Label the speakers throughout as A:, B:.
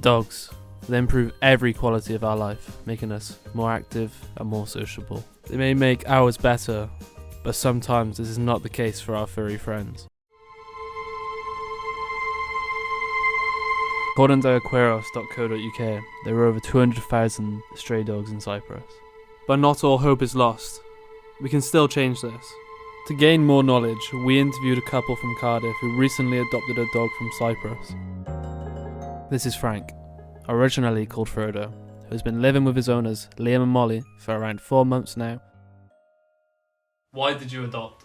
A: Dogs. They improve every quality of our life, making us more active and more sociable. They may make ours better, but sometimes this is not the case for our furry friends. According to aquarius.co.uk, there were over 200,000 stray dogs in Cyprus. But not all hope is lost. We can still change this. To gain more knowledge, we interviewed a couple from Cardiff who recently adopted a dog from Cyprus. This is Frank, originally called Frodo, who has been living with his owners, Liam and Molly, for around 4 months now. Why did you adopt?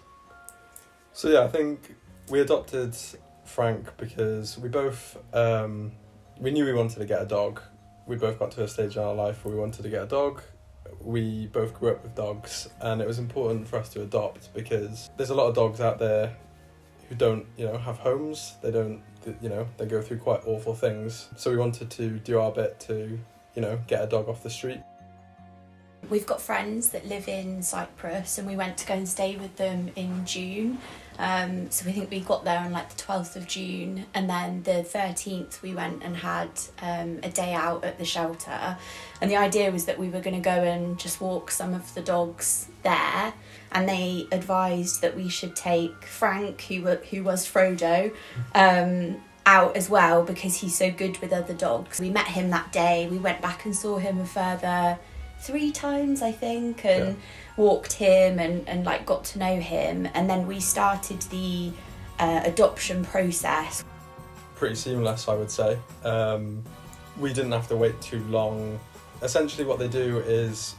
B: So yeah, I think we adopted Frank because we both, we knew we wanted to get a dog. We both got to a stage in our life where we wanted to get a dog. We both grew up with dogs, and it was important for us to adopt because there's a lot of dogs out there who don't, have homes. They don't, they go through quite awful things. So we wanted to do our bit to, get a dog off the street.
C: We've got friends that live in Cyprus and we went to go and stay with them in June. So we think we got there on like the 12th of June, and then the 13th we went and had a day out at the shelter. And the idea was that we were going to go and just walk some of the dogs there, and they advised that we should take Frank, who was Frodo, out as well because he's so good with other dogs. We met him that day. We went back and saw him a further 3 times, I think, and walked him and like got to know him, and then we started the adoption process.
B: Pretty seamless, I would say. We didn't have to wait too long. Essentially what they do is,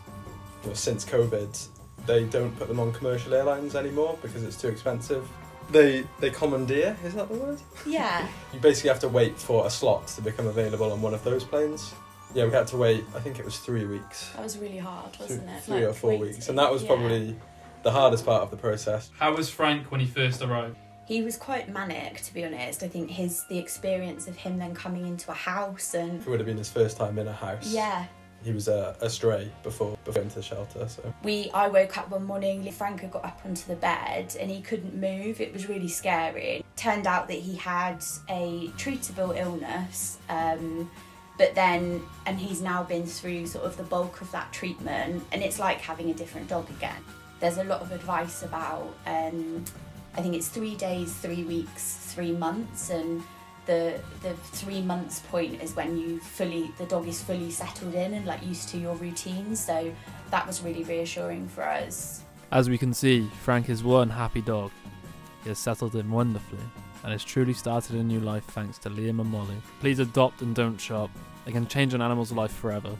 B: since COVID, they don't put them on commercial airlines anymore because it's too expensive. They commandeer, is that the word?
C: Yeah.
B: You basically have to wait for a slot to become available on one of those planes. Yeah, we had to wait, I think it was 3 weeks.
C: That was really hard, wasn't it?
B: 3 or 4 weeks. And that was probably the hardest part of the process.
A: How was Frank when he first arrived?
C: He was quite manic, to be honest. I think the experience of him then coming into a house and...
B: It would have been his first time in a house.
C: Yeah.
B: He was a stray before into the shelter, so...
C: I woke up one morning, Frank had got up onto the bed and he couldn't move. It was really scary. Turned out that he had a treatable illness, but then, and he's now been through sort of the bulk of that treatment, and it's like having a different dog again. There's a lot of advice about, I think it's 3 days, 3 weeks, 3 months, and the 3 months point is when the dog is fully settled in and like used to your routine. So that was really reassuring for us.
A: As we can see, Frank is one happy dog. He has settled in wonderfully and has truly started a new life thanks to Liam and Molly. Please adopt and don't shop. They can change an animal's life forever.